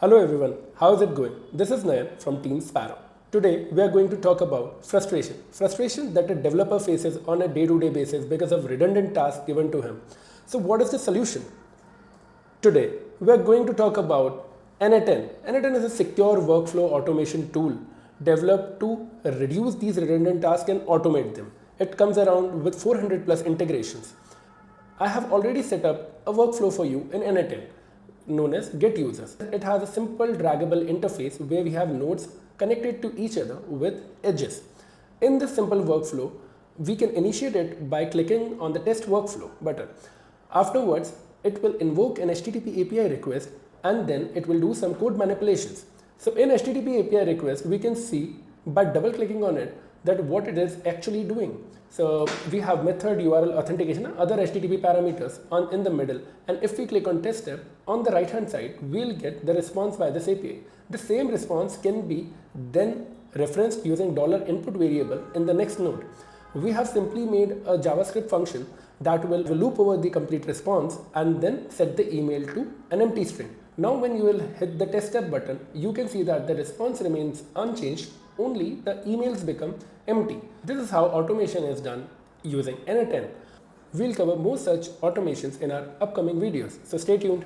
Hello everyone, how is it going? This is n8n from Team Sparrow. Today we are going to talk about frustration. Frustration that a developer faces on a day-to-day basis because of redundant tasks given to him. So what is the solution? Today we are going to talk about n8n. n8n is a secure workflow automation tool developed to reduce these redundant tasks and automate them. It comes around with 400 plus integrations. I have already set up a workflow for you in n8n known as get users. It has a simple draggable interface where we have nodes connected to each other with edges. In this simple workflow, we can initiate it by clicking on the test workflow button. Afterwards, it will invoke an HTTP API request and then it will do some code manipulations. So in HTTP API request, we can see by double clicking on it that what it is actually doing. So we have method, URL, authentication and other HTTP parameters in the middle, and if we click on test step, on the right hand side we'll get the response by this API. The same response can be then referenced using $input variable in the next node. We have simply made a JavaScript function that will loop over the complete response and then set the email to an empty string. Now when you will hit the test step button, you can see that the response remains unchanged, only the emails become empty. This is how automation is done using n8n. We'll cover more such automations in our upcoming videos, so stay tuned.